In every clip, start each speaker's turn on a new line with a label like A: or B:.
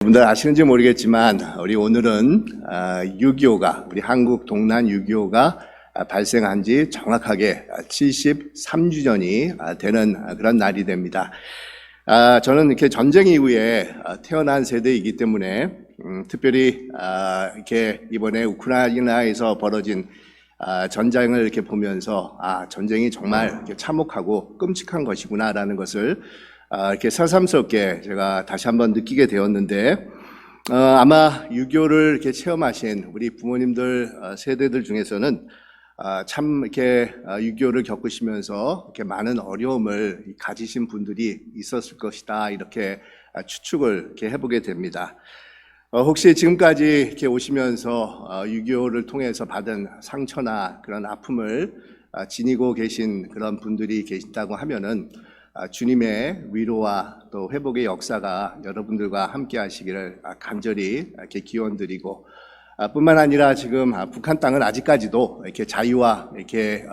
A: 여러분들 아시는지 모르겠지만 우리 오늘은 6.25가 우리 한국 동란 6.25가 발생한 지 정확하게 73주년이 되는 그런 날이 됩니다. 저는 이렇게 전쟁 이후에 태어난 세대이기 때문에 특별히 이렇게 이번에 우크라이나에서 벌어진 전쟁을 이렇게 보면서 전쟁이 정말 이렇게 참혹하고 끔찍한 것이구나라는 것을 이렇게 새삼스럽게 제가 다시 한번 느끼게 되었는데, 아마 6.25를 이렇게 체험하신 우리 부모님들 세대들 중에서는 참 이렇게 6.25를 겪으시면서 이렇게 많은 어려움을 가지신 분들이 있었을 것이다, 이렇게 추측을 이렇게 해보게 됩니다. 혹시 지금까지 이렇게 오시면서 6.25를 통해서 받은 상처나 그런 아픔을 지니고 계신 그런 분들이 계신다고 하면은 주님의 위로와 또 회복의 역사가 여러분들과 함께 하시기를 간절히 이렇게 기원드리고, 뿐만 아니라 지금 북한 땅은 아직까지도 이렇게 자유와 이렇게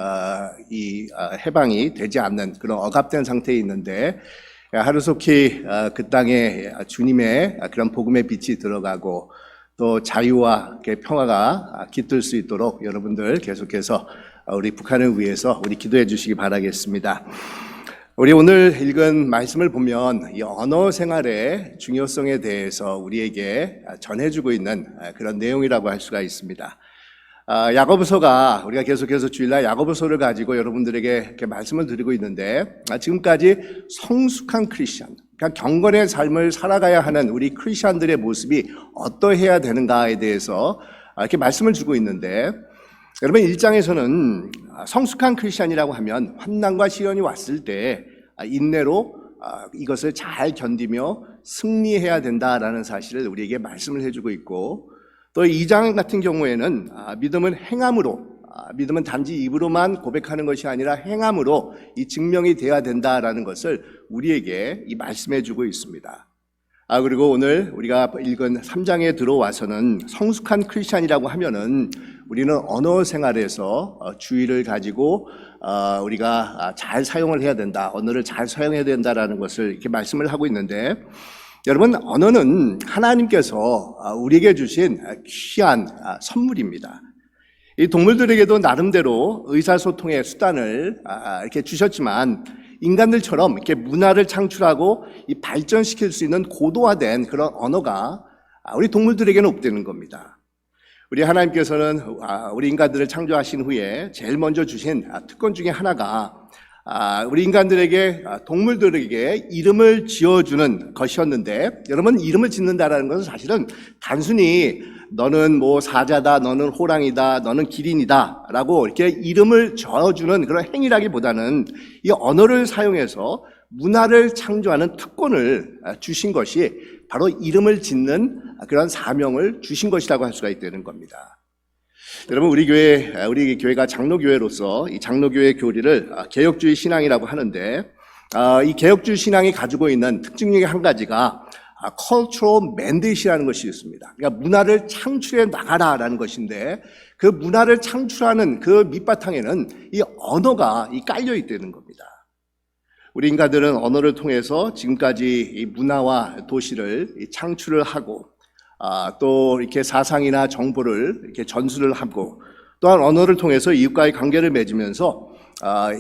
A: 해방이 되지 않는 그런 억압된 상태에 있는데, 하루속히 그 땅에 주님의 그런 복음의 빛이 들어가고 또 자유와 평화가 깃들 수 있도록 여러분들 계속해서 우리 북한을 위해서 우리 기도해 주시기 바라겠습니다. 우리 오늘 읽은 말씀을 보면 이 언어 생활의 중요성에 대해서 우리에게 전해주고 있는 그런 내용이라고 할 수가 있습니다. 야고보서가, 우리가 계속해서 주일날 야고보서를 가지고 여러분들에게 이렇게 말씀을 드리고 있는데, 지금까지 성숙한 크리스천, 그러니까 경건의 삶을 살아가야 하는 우리 크리스천들의 모습이 어떠해야 되는가에 대해서 이렇게 말씀을 주고 있는데, 여러분 1장에서는 성숙한 크리스천이라고 하면 환난과 시련이 왔을 때 인내로 이것을 잘 견디며 승리해야 된다라는 사실을 우리에게 말씀을 해주고 있고, 또 2장 같은 경우에는 믿음은 행함으로, 믿음은 단지 입으로만 고백하는 것이 아니라 행함으로 이 증명이 돼야 된다라는 것을 우리에게 이 말씀해 주고 있습니다. 그리고 오늘 우리가 읽은 3장에 들어와서는 성숙한 크리스찬이라고 하면은 우리는 언어 생활에서 주의를 가지고 우리가 잘 사용을 해야 된다, 언어를 잘 사용해야 된다라는 것을 이렇게 말씀을 하고 있는데, 여러분 언어는 하나님께서 우리에게 주신 귀한 선물입니다. 이 동물들에게도 나름대로 의사소통의 수단을 이렇게 주셨지만, 인간들처럼 이렇게 문화를 창출하고 이 발전시킬 수 있는 고도화된 그런 언어가 우리 동물들에게는 없다는 겁니다. 우리 하나님께서는 우리 인간들을 창조하신 후에 제일 먼저 주신 특권 중에 하나가 우리 인간들에게, 동물들에게 이름을 지어주는 것이었는데, 여러분 이름을 짓는다라는 것은 사실은 단순히 너는 뭐 사자다, 너는 호랑이다, 너는 기린이다 라고 이렇게 이름을 지어주는 그런 행위라기보다는 이 언어를 사용해서 문화를 창조하는 특권을 주신 것이 바로 이름을 짓는 그런 사명을 주신 것이라고 할 수가 있다는 겁니다. 여러분 우리 교회가 장로교회로서 이 장로교회 교리를 개혁주의 신앙이라고 하는데, 이 개혁주의 신앙이 가지고 있는 특징 중에 한 가지가 cultural mandate이라는 것이 있습니다. 그러니까 문화를 창출해 나가라라는 것인데, 그 문화를 창출하는 그 밑바탕에는 이 언어가 깔려 있다는 겁니다. 우리 인간들은 언어를 통해서 지금까지 이 문화와 도시를 창출을 하고, 또 이렇게 사상이나 정보를 이렇게 전수를 하고, 또한 언어를 통해서 이웃과의 관계를 맺으면서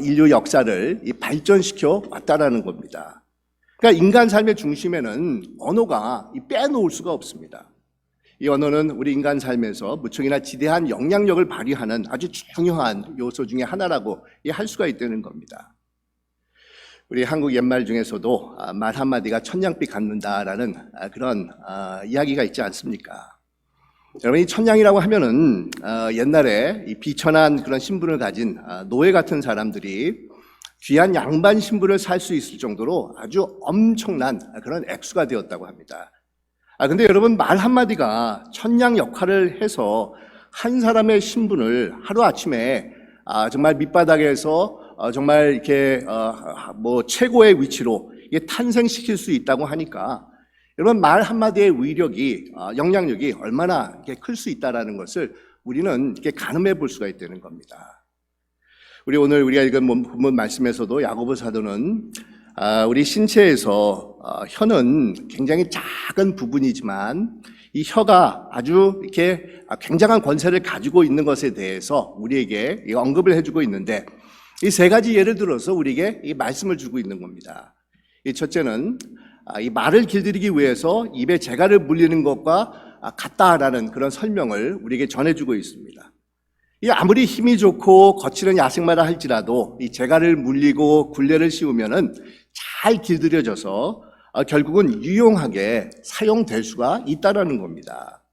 A: 인류 역사를 발전시켜 왔다라는 겁니다. 그러니까 인간 삶의 중심에는 언어가 빼놓을 수가 없습니다. 이 언어는 우리 인간 삶에서 무척이나 지대한 영향력을 발휘하는 아주 중요한 요소 중에 하나라고 할 수가 있다는 겁니다. 우리 한국 옛말 중에서도 말 한마디가 천냥빛 갖는다라는 그런 이야기가 있지 않습니까? 여러분 이 천냥이라고 하면은 옛날에 이 비천한 그런 신분을 가진 노예 같은 사람들이 귀한 양반 신부를 살 수 있을 정도로 아주 엄청난 그런 액수가 되었다고 합니다. 근데 여러분 말 한마디가 천냥 역할을 해서 한 사람의 신분을 하루아침에 정말 밑바닥에서 정말 이렇게 뭐 최고의 위치로 탄생시킬 수 있다고 하니까, 여러분 말 한마디의 위력이, 영향력이 얼마나 클 수 있다라는 것을 우리는 이렇게 가늠해 볼 수가 있다는 겁니다. 우리 오늘 우리가 읽은 본문 말씀에서도 야고보 사도는 우리 신체에서 혀는 굉장히 작은 부분이지만 이 혀가 아주 이렇게 굉장한 권세를 가지고 있는 것에 대해서 우리에게 언급을 해주고 있는데 이 세 가지 예를 들어서 우리에게 이 말씀을 주고 있는 겁니다. 이 첫째는 이 말을 길들이기 위해서 입에 재갈을 물리는 것과 같다라는 그런 설명을 우리에게 전해주고 있습니다. 이 아무리 힘이 좋고 거칠은 야생마라 할지라도 이 재갈을 물리고 굴레를 씌우면은 잘 길들여져서 결국은 유용하게 사용될 수가 있다라는 겁니다.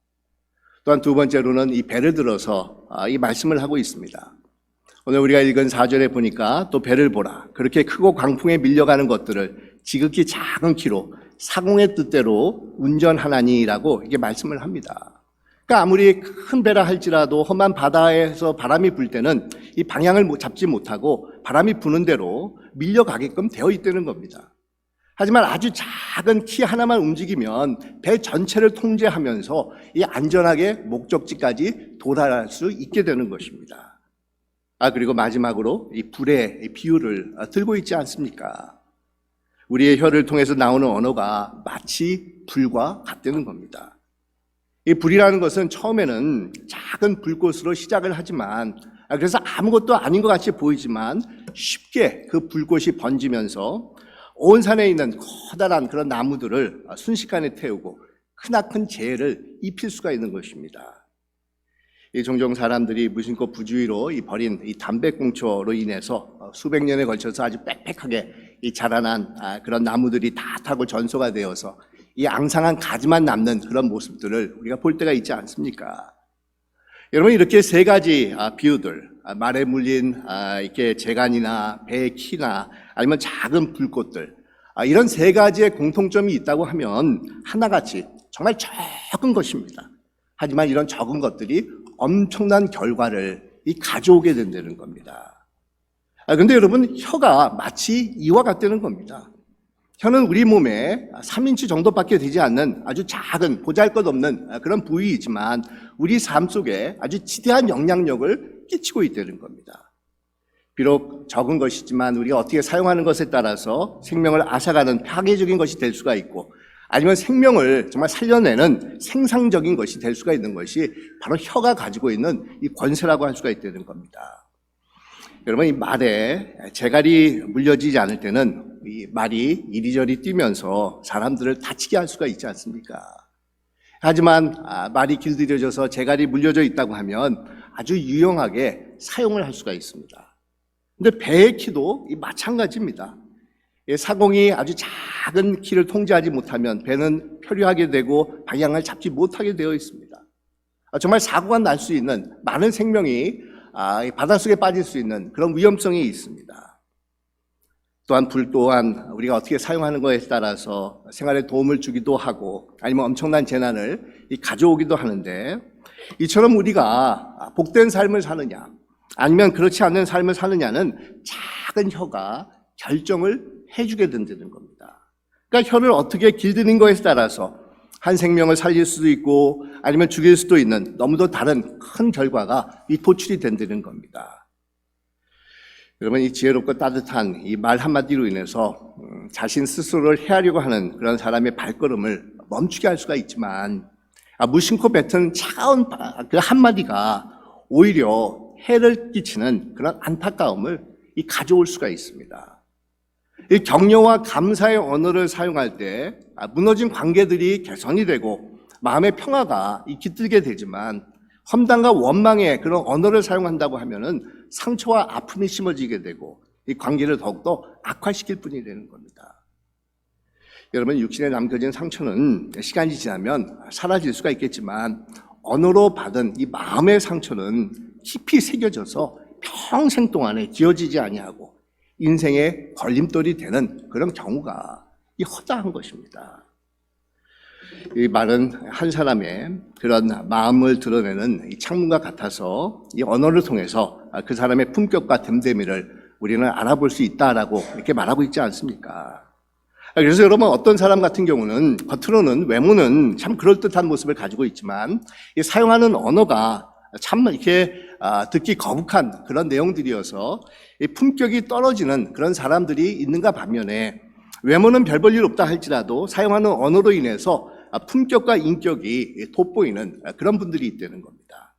A: 또한 두 번째로는 이 배를 들어서 이 말씀을 하고 있습니다. 오늘 우리가 읽은 4절에 보니까 또 배를 보라. 그렇게 크고 광풍에 밀려가는 것들을 지극히 작은 키로 사공의 뜻대로 운전하나니라고 이게 말씀을 합니다. 그러니까 아무리 큰 배라 할지라도 험한 바다에서 바람이 불 때는 이 방향을 잡지 못하고 바람이 부는 대로 밀려가게끔 되어 있다는 겁니다. 하지만 아주 작은 키 하나만 움직이면 배 전체를 통제하면서 이 안전하게 목적지까지 도달할 수 있게 되는 것입니다. 그리고 마지막으로 이 불의 비유를 들고 있지 않습니까? 우리의 혀를 통해서 나오는 언어가 마치 불과 같다는 겁니다. 이 불이라는 것은 처음에는 작은 불꽃으로 시작을 하지만 그래서 아무것도 아닌 것 같이 보이지만 쉽게 그 불꽃이 번지면서 온 산에 있는 커다란 그런 나무들을 순식간에 태우고 크나큰 재해를 입힐 수가 있는 것입니다. 종종 사람들이 무심코 부주의로 버린 이 담배꽁초로 인해서 수백 년에 걸쳐서 아주 빽빽하게 이 자라난 그런 나무들이 다 타고 전소가 되어서 이 앙상한 가지만 남는 그런 모습들을 우리가 볼 때가 있지 않습니까? 여러분, 이렇게 세 가지 비유들, 말에 물린 이렇게 재간이나 배의 키나 아니면 작은 불꽃들, 이런 세 가지의 공통점이 있다고 하면 하나같이 정말 적은 것입니다. 하지만 이런 적은 것들이 엄청난 결과를 가져오게 된다는 겁니다. 그런데 여러분, 혀가 마치 이와 같다는 겁니다. 혀는 우리 몸에 3인치 정도밖에 되지 않는 아주 작은 보잘것없는 그런 부위이지만 우리 삶 속에 아주 지대한 영향력을 끼치고 있다는 겁니다. 비록 적은 것이지만 우리가 어떻게 사용하는 것에 따라서 생명을 앗아가는 파괴적인 것이 될 수가 있고 아니면 생명을 정말 살려내는 생상적인 것이 될 수가 있는 것이 바로 혀가 가지고 있는 이 권세라고 할 수가 있다는 겁니다. 여러분, 이 말에 재갈이 물려지지 않을 때는 이 말이 이리저리 뛰면서 사람들을 다치게 할 수가 있지 않습니까? 하지만 말이 길들여져서 재갈이 물려져 있다고 하면 아주 유용하게 사용을 할 수가 있습니다. 근데 배의 키도 마찬가지입니다. 사공이 아주 작은 키를 통제하지 못하면 배는 표류하게 되고 방향을 잡지 못하게 되어 있습니다. 정말 사고가 날 수 있는 많은 생명이 바닷속에 빠질 수 있는 그런 위험성이 있습니다. 또한 불 또한 우리가 어떻게 사용하는 것에 따라서 생활에 도움을 주기도 하고 아니면 엄청난 재난을 가져오기도 하는데 이처럼 우리가 복된 삶을 사느냐 아니면 그렇지 않는 삶을 사느냐는 작은 혀가 결정을 해주게 된다는 겁니다. 그러니까 혀를 어떻게 길드는 것에 따라서 한 생명을 살릴 수도 있고 아니면 죽일 수도 있는 너무도 다른 큰 결과가 도출이 된다는 겁니다. 여러분, 이 지혜롭고 따뜻한 이 말 한마디로 인해서 자신 스스로를 해하려고 하는 그런 사람의 발걸음을 멈추게 할 수가 있지만 무심코 뱉은 차가운 그 한마디가 오히려 해를 끼치는 그런 안타까움을 가져올 수가 있습니다. 이 격려와 감사의 언어를 사용할 때 무너진 관계들이 개선이 되고 마음의 평화가 깃들게 되지만 험담과 원망의 그런 언어를 사용한다고 하면은 상처와 아픔이 심어지게 되고 이 관계를 더욱더 악화시킬 뿐이 되는 겁니다. 여러분, 육신에 남겨진 상처는 시간이 지나면 사라질 수가 있겠지만 언어로 받은 이 마음의 상처는 깊이 새겨져서 평생 동안에 지워지지 아니하고 인생의 걸림돌이 되는 그런 경우가 허다한 것입니다. 이 말은 한 사람의 그런 마음을 드러내는 창문과 같아서 이 언어를 통해서 그 사람의 품격과 됨됨이를 우리는 알아볼 수 있다라고 이렇게 말하고 있지 않습니까? 그래서 여러분, 어떤 사람 같은 경우는 겉으로는 외모는 참 그럴듯한 모습을 가지고 있지만 이 사용하는 언어가 참 이렇게 듣기 거북한 그런 내용들이어서 이 품격이 떨어지는 그런 사람들이 있는가 반면에 외모는 별 볼 일 없다 할지라도 사용하는 언어로 인해서 품격과 인격이 돋보이는 그런 분들이 있다는 겁니다.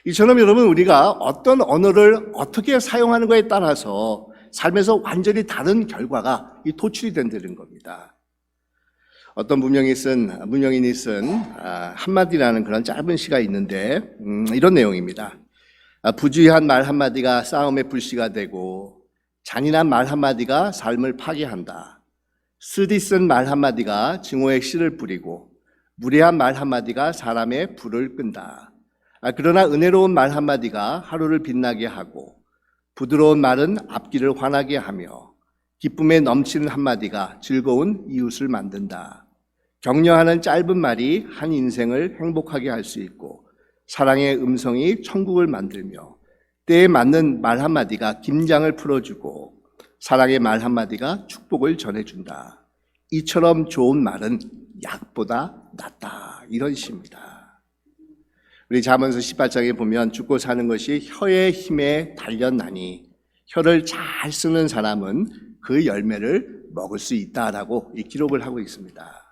A: 이처럼 여러분, 우리가 어떤 언어를 어떻게 사용하는 것에 따라서 삶에서 완전히 다른 결과가 도출이 된다는 겁니다. 어떤 문명인이 쓴 한마디라는 그런 짧은 시가 있는데 이런 내용입니다. 부주의한 말 한마디가 싸움의 불씨가 되고 잔인한 말 한마디가 삶을 파괴한다. 쓰디쓴 말 한마디가 증오의 씨를 뿌리고 무례한 말 한마디가 사람의 불을 끈다. 그러나 은혜로운 말 한마디가 하루를 빛나게 하고 부드러운 말은 앞길을 환하게 하며 기쁨에 넘치는 한마디가 즐거운 이웃을 만든다. 격려하는 짧은 말이 한 인생을 행복하게 할 수 있고 사랑의 음성이 천국을 만들며 때에 맞는 말 한마디가 김장을 풀어주고 사랑의 말 한마디가 축복을 전해준다. 이처럼 좋은 말은 약보다 낫다. 이런 시입니다. 우리 잠언서 18장에 보면 죽고 사는 것이 혀의 힘에 달렸나니 혀를 잘 쓰는 사람은 그 열매를 먹을 수 있다라고 기록을 하고 있습니다.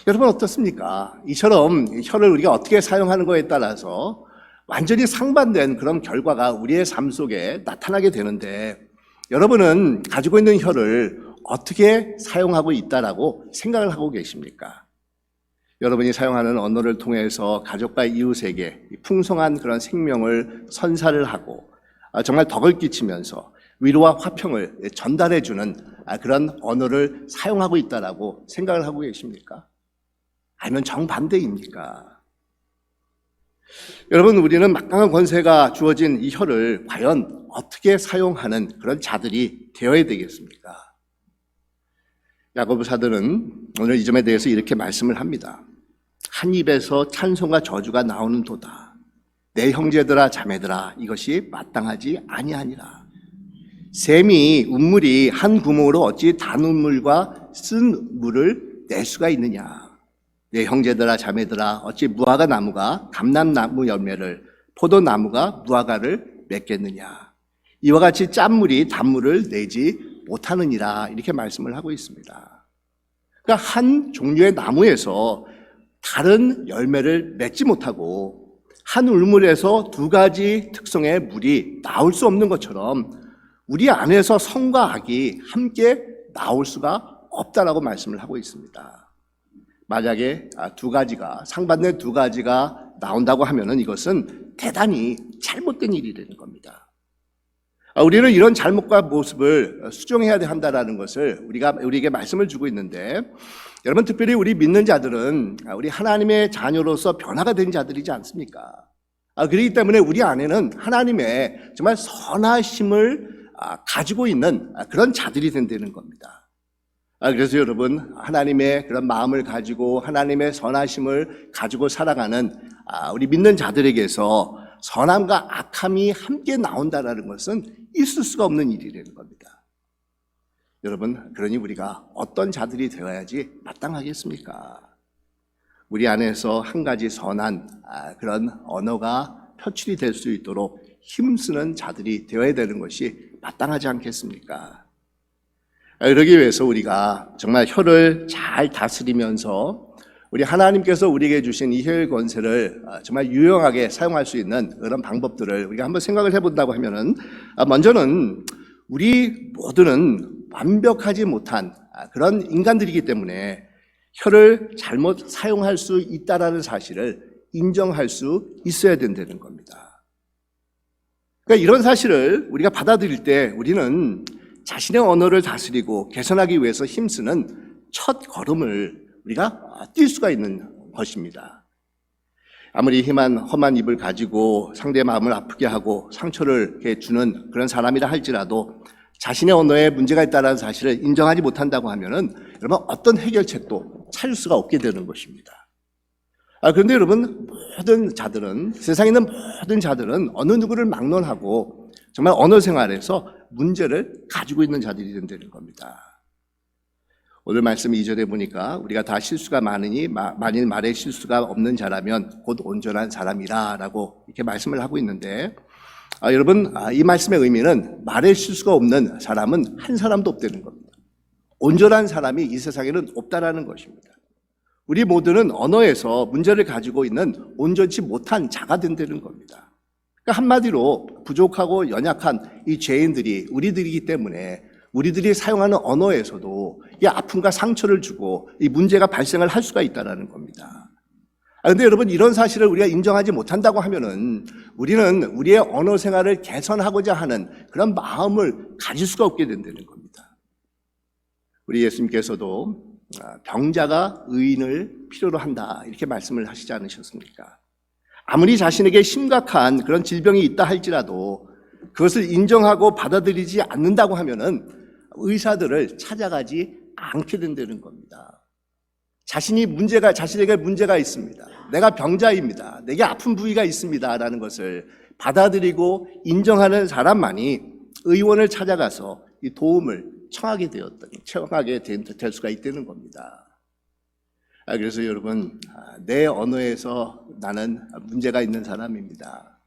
A: 여러분 어떻습니까? 이처럼 혀를 우리가 어떻게 사용하는 것에 따라서 완전히 상반된 그런 결과가 우리의 삶 속에 나타나게 되는데 여러분은 가지고 있는 혀를 어떻게 사용하고 있다라고 생각을 하고 계십니까? 여러분이 사용하는 언어를 통해서 가족과 이웃에게 풍성한 그런 생명을 선사를 하고 정말 덕을 끼치면서 위로와 화평을 전달해주는 그런 언어를 사용하고 있다라고 생각을 하고 계십니까? 아니면 정반대입니까? 여러분, 우리는 막강한 권세가 주어진 이 혀를 과연 어떻게 사용하는 그런 자들이 되어야 되겠습니까? 야고보 사도는 오늘 이 점에 대해서 이렇게 말씀을 합니다. 한 입에서 찬송과 저주가 나오는 도다. 내 형제들아 자매들아 이것이 마땅하지 아니하니라. 샘이 운물이 한 구멍으로 어찌 단운물과 쓴 물을 낼 수가 있느냐. 내 형제들아 자매들아 어찌 무화과 나무가 감람나무 열매를 포도나무가 무화과를 맺겠느냐. 이와 같이 짠물이 단물을 내지 못하느니라. 이렇게 말씀을 하고 있습니다. 그러니까 한 종류의 나무에서 다른 열매를 맺지 못하고 한 울물에서 두 가지 특성의 물이 나올 수 없는 것처럼 우리 안에서 선과 악이 함께 나올 수가 없다라고 말씀을 하고 있습니다. 만약에 두 가지가 상반된 두 가지가 나온다고 하면은 이것은 대단히 잘못된 일이 되는 겁니다. 우리는 이런 잘못과 모습을 수정해야 한다라는 것을 우리에게 말씀을 주고 있는데 여러분 특별히 우리 믿는 자들은 우리 하나님의 자녀로서 변화가 된 자들이지 않습니까? 그렇기 때문에 우리 안에는 하나님의 정말 선하심을 가지고 있는 그런 자들이 된다는 겁니다. 그래서 여러분 하나님의 그런 마음을 가지고 하나님의 선하심을 가지고 살아가는 우리 믿는 자들에게서 선함과 악함이 함께 나온다는 것은 있을 수가 없는 일이라는 겁니다. 여러분 그러니 우리가 어떤 자들이 되어야지 마땅하겠습니까? 우리 안에서 한 가지 선한 그런 언어가 표출이 될 수 있도록 힘쓰는 자들이 되어야 되는 것이 마땅하지 않겠습니까? 그러기 위해서 우리가 정말 혀를 잘 다스리면서 우리 하나님께서 우리에게 주신 이 혀의 권세를 정말 유용하게 사용할 수 있는 그런 방법들을 우리가 한번 생각을 해본다고 하면은 먼저는 우리 모두는 완벽하지 못한 그런 인간들이기 때문에 혀를 잘못 사용할 수 있다라는 사실을 인정할 수 있어야 된다는 겁니다. 그러니까 이런 사실을 우리가 받아들일 때 우리는 자신의 언어를 다스리고 개선하기 위해서 힘쓰는 첫 걸음을 우리가 뛸 수가 있는 것입니다. 아무리 험한 입을 가지고 상대의 마음을 아프게 하고 상처를 주는 그런 사람이라 할지라도 자신의 언어에 문제가 있다는 사실을 인정하지 못한다고 하면은 여러분 어떤 해결책도 찾을 수가 없게 되는 것입니다. 그런데 여러분 모든 자들은 세상에 있는 모든 자들은 어느 누구를 막론하고 정말 언어 생활에서 문제를 가지고 있는 자들이 된다는 겁니다. 오늘 말씀 2절에 보니까 우리가 다 실수가 많으니 만일 말에 실수가 없는 자라면 곧 온전한 사람이라라고 이렇게 말씀을 하고 있는데 여러분 이 말씀의 의미는 말에 실수가 없는 사람은 한 사람도 없다는 겁니다. 온전한 사람이 이 세상에는 없다라는 것입니다. 우리 모두는 언어에서 문제를 가지고 있는 온전치 못한 자가 된다는 겁니다. 그러니까 한마디로 부족하고 연약한 이 죄인들이 우리들이기 때문에 우리들이 사용하는 언어에서도 이 아픔과 상처를 주고 이 문제가 발생을 할 수가 있다는 겁니다. 그런데 여러분, 이런 사실을 우리가 인정하지 못한다고 하면은 우리는 우리의 언어 생활을 개선하고자 하는 그런 마음을 가질 수가 없게 된다는 겁니다. 우리 예수님께서도 병자가 의인을 필요로 한다 이렇게 말씀을 하시지 않으셨습니까? 아무리 자신에게 심각한 그런 질병이 있다 할지라도 그것을 인정하고 받아들이지 않는다고 하면은 의사들을 찾아가지 않게 된다는 겁니다. 자신에게 문제가 있습니다. 내가 병자입니다. 내게 아픈 부위가 있습니다. 라는 것을 받아들이고 인정하는 사람만이 의원을 찾아가서 이 도움을 청하게 될 수가 있다는 겁니다. 그래서 여러분, 내 언어에서 나는 문제가 있는 사람입니다.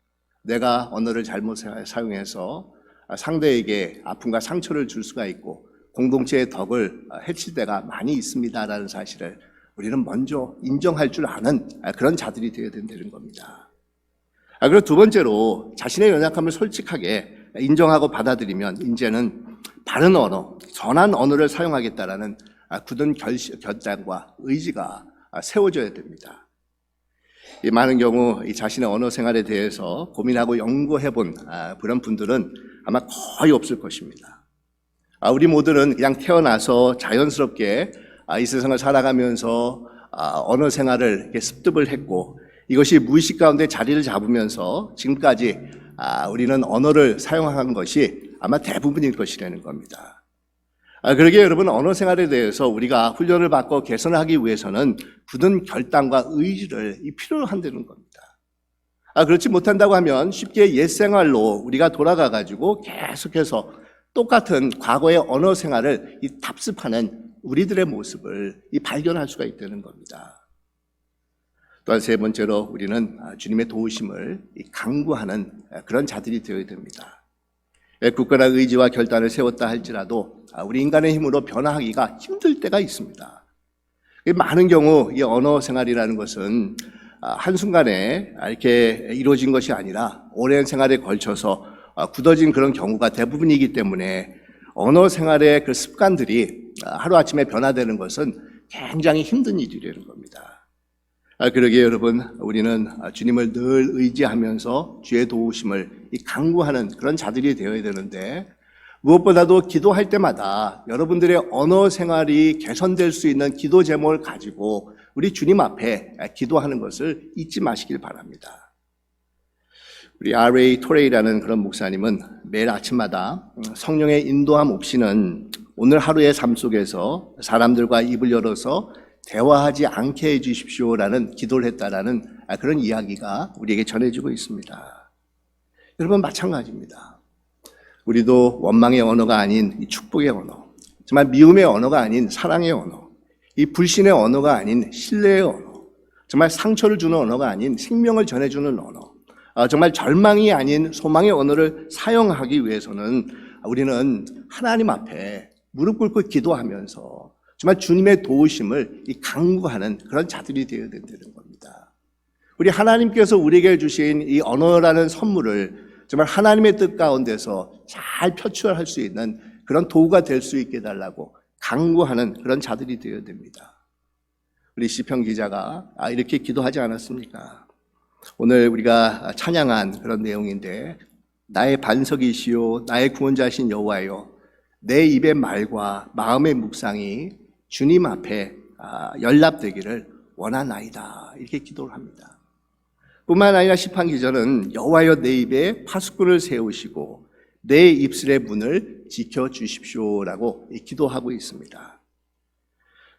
A: 내가 언어를 잘못 사용해서 상대에게 아픔과 상처를 줄 수가 있고 공동체의 덕을 해칠 때가 많이 있습니다라는 사실을 우리는 먼저 인정할 줄 아는 그런 자들이 되어야 된다는 겁니다. 그리고 두 번째로 자신의 연약함을 솔직하게 인정하고 받아들이면 이제는 바른 언어, 선한 언어를 사용하겠다라는 굳은 결단과 의지가 세워져야 됩니다. 이 많은 경우 이 자신의 언어 생활에 대해서 고민하고 연구해 본 그런 분들은 아마 거의 없을 것입니다. 우리 모두는 그냥 태어나서 자연스럽게 이 세상을 살아가면서 언어 생활을 이렇게 습득을 했고 이것이 무의식 가운데 자리를 잡으면서 지금까지 우리는 언어를 사용한 것이 아마 대부분일 것이라는 겁니다. 그러기에 여러분, 언어 생활에 대해서 우리가 훈련을 받고 개선하기 위해서는 굳은 결단과 의지를 필요로 한다는 겁니다. 그렇지 못한다고 하면 쉽게 옛 생활로 우리가 돌아가가지고 계속해서 똑같은 과거의 언어 생활을 답습하는 우리들의 모습을 발견할 수가 있다는 겁니다. 또한 세 번째로 우리는 주님의 도우심을 강구하는 그런 자들이 되어야 됩니다. 굳건한 의지와 결단을 세웠다 할지라도 우리 인간의 힘으로 변화하기가 힘들 때가 있습니다. 많은 경우 이 언어 생활이라는 것은 한순간에 이렇게 이루어진 것이 아니라 오랜 생활에 걸쳐서 굳어진 그런 경우가 대부분이기 때문에 언어 생활의 그 습관들이 하루아침에 변화되는 것은 굉장히 힘든 일이라는 겁니다. 그러기에 여러분, 우리는 주님을 늘 의지하면서 주의 도우심을 강구하는 그런 자들이 되어야 되는데 무엇보다도 기도할 때마다 여러분들의 언어 생활이 개선될 수 있는 기도 제목을 가지고 우리 주님 앞에 기도하는 것을 잊지 마시길 바랍니다. 우리 R.A. 토레이라는 그런 목사님은 매일 아침마다 성령의 인도함 없이는 오늘 하루의 삶 속에서 사람들과 입을 열어서 대화하지 않게 해주십시오라는 기도를 했다라는 그런 이야기가 우리에게 전해지고 있습니다. 여러분, 마찬가지입니다. 우리도 원망의 언어가 아닌 이 축복의 언어, 정말 미움의 언어가 아닌 사랑의 언어, 이 불신의 언어가 아닌 신뢰의 언어, 정말 상처를 주는 언어가 아닌 생명을 전해주는 언어, 정말 절망이 아닌 소망의 언어를 사용하기 위해서는 우리는 하나님 앞에 무릎 꿇고 기도하면서 정말 주님의 도우심을 강구하는 그런 자들이 되어야 된다는 겁니다. 우리 하나님께서 우리에게 주신 이 언어라는 선물을 정말 하나님의 뜻 가운데서 잘 표출할 수 있는 그런 도구가 될 수 있게 해달라고 강구하는 그런 자들이 되어야 됩니다. 우리 시편 기자가 이렇게 기도하지 않았습니까? 오늘 우리가 찬양한 그런 내용인데, 나의 반석이시요 나의 구원자신 여호와여, 내 입의 말과 마음의 묵상이 주님 앞에 연락되기를 원하나이다, 이렇게 기도를 합니다. 뿐만 아니라 시편 기자는 여호와여, 내 입에 파수꾼을 세우시고 내 입술의 문을 지켜주십시오라고 기도하고 있습니다.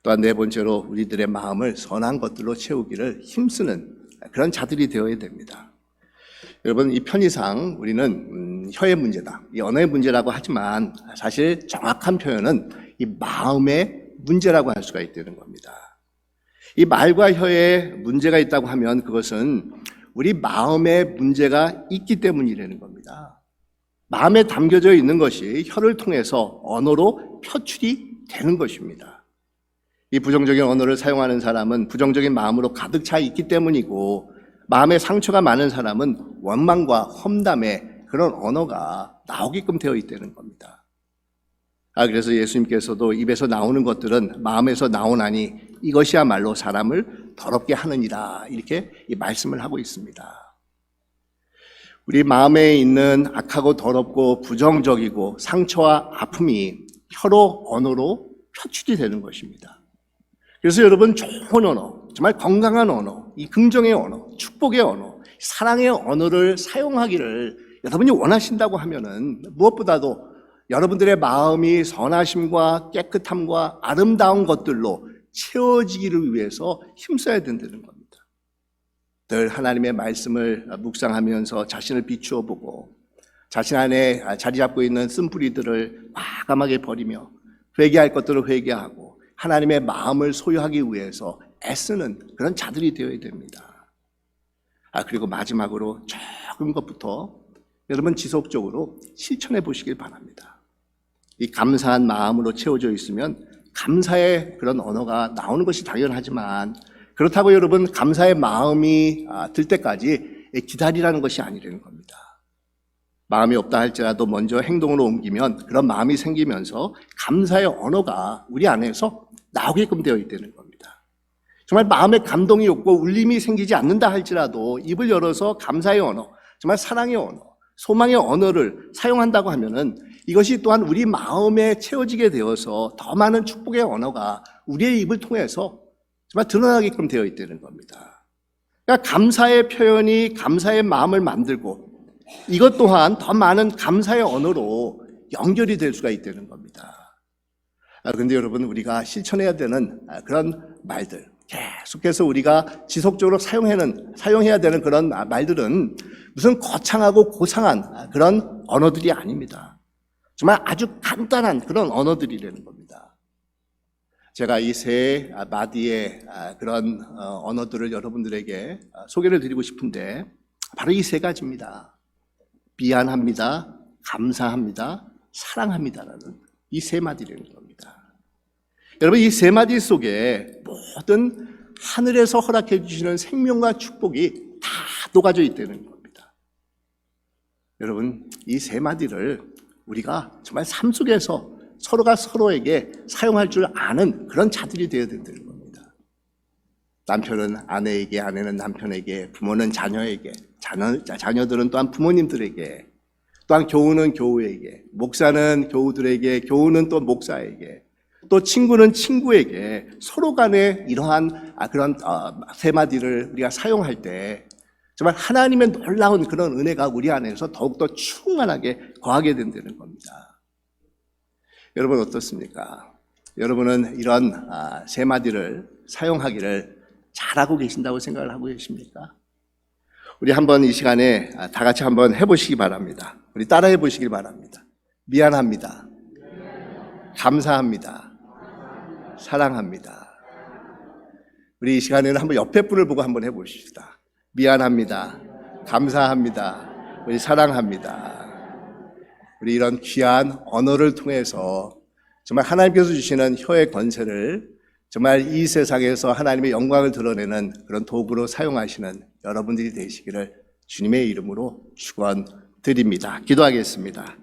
A: 또한 네 번째로 우리들의 마음을 선한 것들로 채우기를 힘쓰는 그런 자들이 되어야 됩니다. 여러분, 이 편의상 우리는 혀의 문제다, 이 언어의 문제라고 하지만 사실 정확한 표현은 이 마음의 문제라고 할 수가 있다는 겁니다. 이 말과 혀에 문제가 있다고 하면 그것은 우리 마음에 문제가 있기 때문이라는 겁니다. 마음에 담겨져 있는 것이 혀를 통해서 언어로 표출이 되는 것입니다. 이 부정적인 언어를 사용하는 사람은 부정적인 마음으로 가득 차 있기 때문이고, 마음에 상처가 많은 사람은 원망과 험담의 그런 언어가 나오게끔 되어 있다는 겁니다. 그래서 예수님께서도 입에서 나오는 것들은 마음에서 나오나니 이것이야말로 사람을 더럽게 하느니라, 이렇게 이 말씀을 하고 있습니다. 우리 마음에 있는 악하고 더럽고 부정적이고 상처와 아픔이 혀로, 언어로 표출이 되는 것입니다. 그래서 여러분, 좋은 언어, 정말 건강한 언어, 이 긍정의 언어, 축복의 언어, 사랑의 언어를 사용하기를 여러분이 원하신다고 하면은 무엇보다도 여러분들의 마음이 선하심과 깨끗함과 아름다운 것들로 채워지기를 위해서 힘써야 된다는 겁니다. 늘 하나님의 말씀을 묵상하면서 자신을 비추어 보고, 자신 안에 자리 잡고 있는 쓴뿌리들을 과감하게 버리며 회개할 것들을 회개하고 하나님의 마음을 소유하기 위해서 애쓰는 그런 자들이 되어야 됩니다. 그리고 마지막으로 적은 것부터 여러분 지속적으로 실천해 보시길 바랍니다. 이 감사한 마음으로 채워져 있으면 감사의 그런 언어가 나오는 것이 당연하지만, 그렇다고 여러분 감사의 마음이 들 때까지 기다리라는 것이 아니라는 겁니다. 마음이 없다 할지라도 먼저 행동으로 옮기면 그런 마음이 생기면서 감사의 언어가 우리 안에서 나오게끔 되어 있다는 겁니다. 정말 마음에 감동이 없고 울림이 생기지 않는다 할지라도 입을 열어서 감사의 언어, 정말 사랑의 언어, 소망의 언어를 사용한다고 하면은 이것이 또한 우리 마음에 채워지게 되어서 더 많은 축복의 언어가 우리의 입을 통해서 정말 드러나게끔 되어 있다는 겁니다. 그러니까 감사의 표현이 감사의 마음을 만들고, 이것 또한 더 많은 감사의 언어로 연결이 될 수가 있다는 겁니다. 그런데 여러분, 우리가 실천해야 되는 그런 말들, 계속해서 우리가 지속적으로 사용해야 되는 그런 말들은 무슨 거창하고 고상한 그런 언어들이 아닙니다. 정말 아주 간단한 그런 언어들이라는 겁니다. 제가 이 세 마디의 그런 언어들을 여러분들에게 소개를 드리고 싶은데, 바로 이 세 가지입니다. 미안합니다, 감사합니다, 사랑합니다라는 이 세 마디라는 겁니다. 여러분, 이 세 마디 속에 모든 하늘에서 허락해 주시는 생명과 축복이 다 녹아져 있다는 겁니다. 여러분, 이 세 마디를 우리가 정말 삶 속에서 서로가 서로에게 사용할 줄 아는 그런 자들이 되어야 된다는 겁니다. 남편은 아내에게, 아내는 남편에게, 부모는 자녀에게, 자녀들은 또한 부모님들에게, 또한 교우는 교우에게, 목사는 교우들에게, 교우는 또 목사에게, 또 친구는 친구에게, 서로 간에 이러한 그런 세 마디를 우리가 사용할 때 정말 하나님의 놀라운 그런 은혜가 우리 안에서 더욱더 충만하게 거하게 된다는 겁니다. 여러분 어떻습니까? 여러분은 이런 세 마디를 사용하기를 잘하고 계신다고 생각을 하고 계십니까? 우리 한번 이 시간에 다 같이 한번 해보시기 바랍니다. 우리 따라해 보시길 바랍니다. 미안합니다. 감사합니다. 사랑합니다. 우리 이 시간에는 한번 옆에 분을 보고 한번 해보십시다. 미안합니다. 감사합니다. 우리 사랑합니다. 우리 이런 귀한 언어를 통해서 정말 하나님께서 주시는 혀의 권세를 정말 이 세상에서 하나님의 영광을 드러내는 그런 도구로 사용하시는 여러분들이 되시기를 주님의 이름으로 축원드립니다. 기도하겠습니다.